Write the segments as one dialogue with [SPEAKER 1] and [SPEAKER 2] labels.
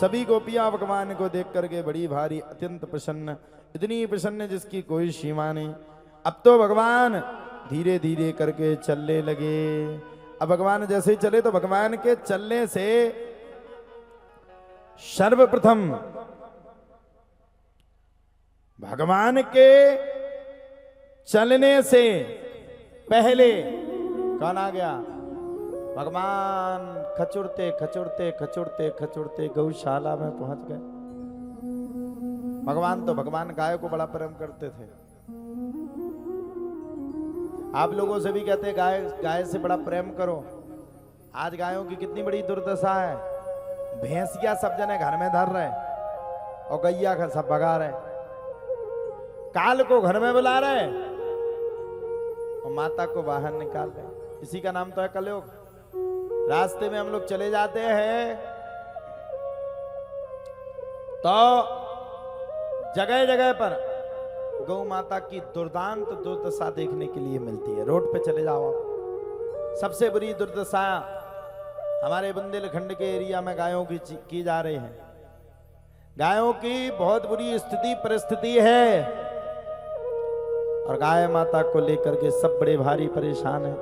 [SPEAKER 1] सभी गोपियां भगवान को देख करके बड़ी भारी अत्यंत प्रसन्न, इतनी प्रसन्न जिसकी कोई सीमा नहीं। अब तो भगवान धीरे धीरे करके चलने लगे। अब भगवान जैसे ही चले तो भगवान के चलने से सर्वप्रथम भगवान के चलने से पहले कौन आ गया? भगवान खचुरते खचुरते खचुरते खचुरते गौशाला में पहुंच गए। भगवान गाय को बड़ा प्रेम करते थे। आप लोगों से भी कहते हैं गाय से बड़ा प्रेम करो। आज गायों की कितनी बड़ी दुर्दशा है। भैंसिया सब जने घर में धर रहे और गैया का सब भगा रहे, काल को घर में बुला रहे और माता को बाहर निकाल रहे। इसी का नाम तो है कलयुग। रास्ते में हम लोग चले जाते हैं तो जगह जगह पर गौ माता की दुर्दांत दुर्दशा देखने के लिए मिलती है। रोड पे चले जाओ आप, सबसे बुरी दुर्दशा हमारे बुंदेलखंड के एरिया में गायों की जा रही है। गायों की बहुत बुरी स्थिति परिस्थिति है और गाय माता को लेकर के सब बड़े भारी परेशान है।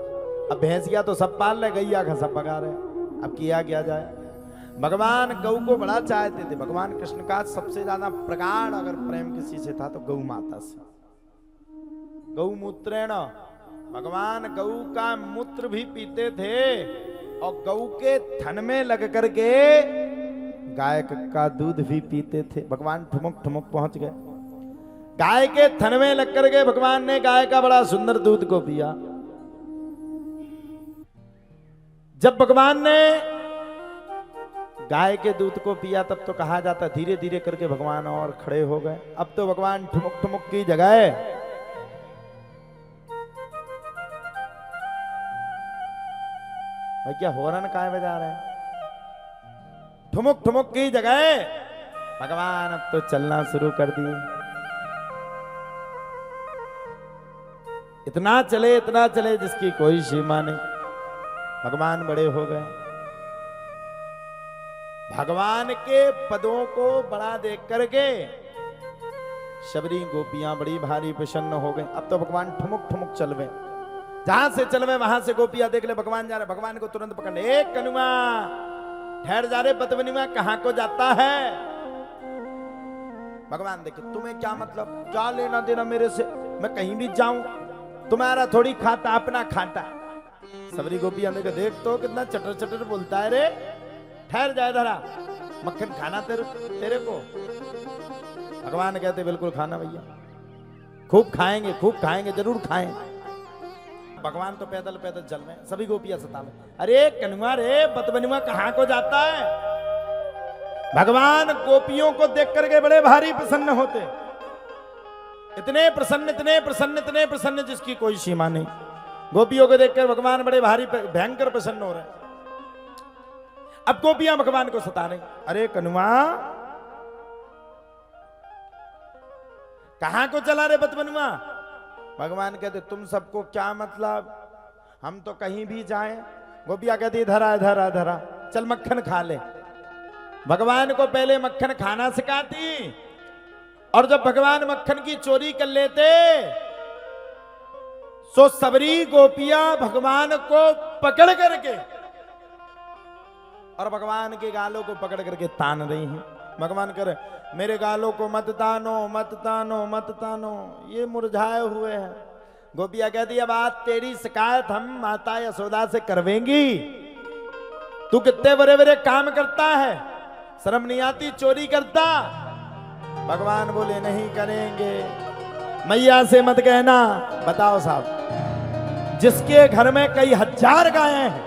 [SPEAKER 1] अब भैंसिया तो सब पाल रहे, गैया का सब भगा रहे। अब किया क्या जाए? भगवान गौ को बड़ा चाहते थे। भगवान कृष्ण का सबसे ज्यादा प्रगाढ़ अगर प्रेम किसी से था तो गौ माता से। गौ मूत्रेण, भगवान गौ का मूत्र भी पीते थे और गौ के थन में लग करके गाय का दूध भी पीते थे। भगवान ठुमक ठुमक पहुंच गए। गाय के थन में लग करके भगवान ने गाय का बड़ा सुंदर दूध को पिया। जब भगवान ने गाय के दूध को पिया तब तो कहा जाता धीरे धीरे करके भगवान और खड़े हो गए। अब तो भगवान ठुमुक ठुमुक की जगह भाई क्या हॉर्न काहे बजा रहे हैं? ठुमुक ठुमुक की जगह भगवान अब तो चलना शुरू कर दिए। इतना चले जिसकी कोई सीमा नहीं। भगवान बड़े हो गए। भगवान के पदों को बड़ा देख करके शबरी गोपियां बड़ी भारी प्रसन्न हो गए। अब तो भगवान ठुमुक ठुमुक चलवे, जहां से चलवे वहां से गोपियां देख ले भगवान जा रहे, भगवान को तुरंत पकड़ ले। एक कनुआ ठहर जा रे बदबनुआ, कहां को जाता है? भगवान देखे तुम्हें क्या मतलब, क्या लेना देना मेरे से? मैं कहीं भी जाऊं तुम्हारा थोड़ी खाता, अपना खाता। सबरी गोपियां ने देख तो कितना चटर चटर बोलता है रे, ठहर जाए धरा, मक्खन खाना तेरे को? भगवान कहते बिल्कुल खाना भैया, खूब खाएंगे जरूर खाएं। भगवान तो पैदल पैदल चल रहे, सभी गोपियां सतावे, अरे कनुआ रे बदबनुआ कहां को जाता है? भगवान गोपियों को देख करके बड़े भारी प्रसन्न होते। इतने प्रसन्न जिसकी कोई सीमा नहीं। गोपियों को देखकर भगवान बड़े भारी भयंकर प्रसन्न हो रहे। अब गोपियां भगवान को सता रही, अरे कनुआ कहां को चला रे बदबनुआ? भगवान कहते तुम सबको क्या मतलब, हम तो कहीं भी जाएं। गोपियां कहती धरा चल मक्खन खा ले। भगवान को पहले मक्खन खाना सिखाती और जब भगवान मक्खन की चोरी कर लेते तो सबरी गोपियां भगवान को पकड़ करके और भगवान के गालों को पकड़ करके तान रही हैं। भगवान करे मेरे गालों को मत तानो, ये मुरझाए हुए हैं। गोपियां कहती है बात तेरी शिकायत हम माता यशोदा से करवेंगी। तू कितने बड़े बड़े काम करता है, शर्म नहीं आती, चोरी करता? भगवान बोले नहीं करेंगे। मैया से मत कहना। बताओ साहब, जिसके घर में कई हजार गायें हैं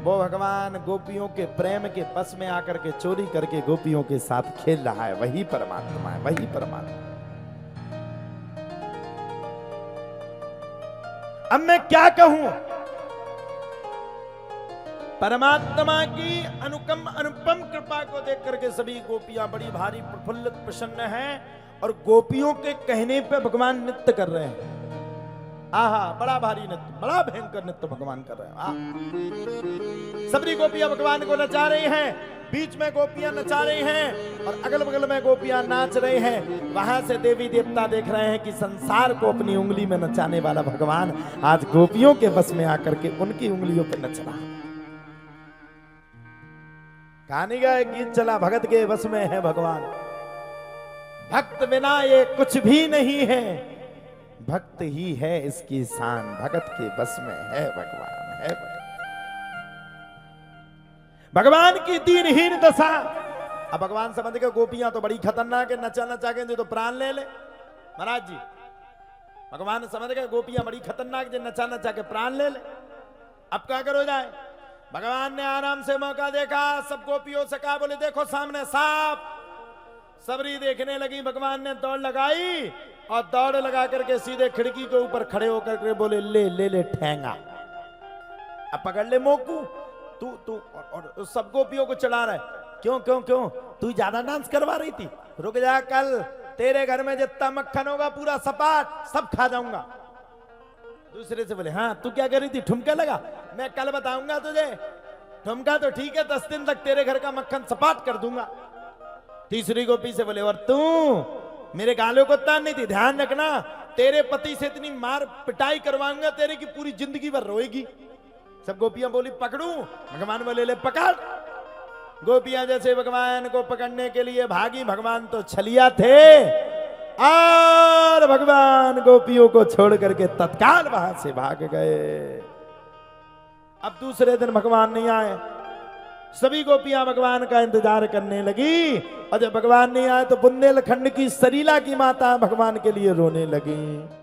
[SPEAKER 1] वो भगवान गोपियों के प्रेम के बस में आकर के चोरी करके गोपियों के साथ खेल रहा है। वही परमात्मा है, वही परमात्मा। अब मैं क्या कहूं? परमात्मा की अनुपम कृपा को देख करके सभी गोपियां बड़ी भारी प्रफुल्लित प्रसन्न हैं और गोपियों के कहने पे भगवान नृत्य कर रहे हैं। आहा, बड़ा भारी नृत्य, बड़ा भयंकर नृत्य भगवान कर रहे हैं। सबरी गोपियां भगवान को नचा रही हैं, बीच में गोपियां नचा रही हैं और अगल बगल में गोपियां नाच रहे हैं। वहां से देवी देवता देख रहे हैं कि संसार को अपनी उंगली में नचाने वाला भगवान आज गोपियों के बस में आकर के उनकी उंगलियों पर नच रहा। कहानी का एक गीत चला, भगत के बस में है भगवान, भक्त बिना ये कुछ भी नहीं है, भक्त ही है इसकी शान, भगत के बस में है भगवान, है भगवान की दीनहीन दशा। अब भगवान समझ के गोपियां तो बड़ी खतरनाक है, नचा नचा के तो प्राण ले ले। महाराज जी, भगवान समझ गए गोपियां बड़ी खतरनाक, जो नचा नचा के प्राण ले ले। अब क्या करो जाए? भगवान ने आराम से मौका देखा, सब गोपियों से कहा, बोले देखो सामने सांप। सबरी देखने लगी, भगवान ने दौड़ लगाई और दौड़ लगा करके सीधे खिड़की के ऊपर खड़े होकर के बोले ले ले ले ठेंगा, अब पकड़ ले मोकू। तू और सब गोपियों को चढ़ा रहा है, क्यों क्यों क्यों? तू ज्यादा डांस करवा रही थी, रुक जा, कल तेरे घर में जितना मक्खन होगा पूरा सपाट सब खा जाऊंगा। दूसरे से बोले हाँ तू क्या कर रही थी? ठुमका लगा, मैं कल बताऊंगा तुझे। ठुमका तो ठीक है, 10 दिन तक तेरे घर का मक्खन सपाट कर दूंगा। तीसरी गोपी से बोले और तू मेरे गालों को तान नहीं थी, ध्यान रखना तेरे पति से इतनी मार पिटाई करवाऊंगा तेरे की पूरी जिंदगी भर रोएगी। सब गोपियां बोली पकड़ूं? भगवान बोले ले पकड़। गोपियां जैसे भगवान को पकड़ने के लिए भागी, भगवान तो छलिया थे और भगवान गोपियों को छोड़ करके तत्काल वहां से भाग गए। अब दूसरे दिन भगवान नहीं आए, सभी गोपियां भगवान का इंतजार करने लगी और जब भगवान नहीं आए तो बुंदेलखंड की सरीला की माता भगवान के लिए रोने लगी।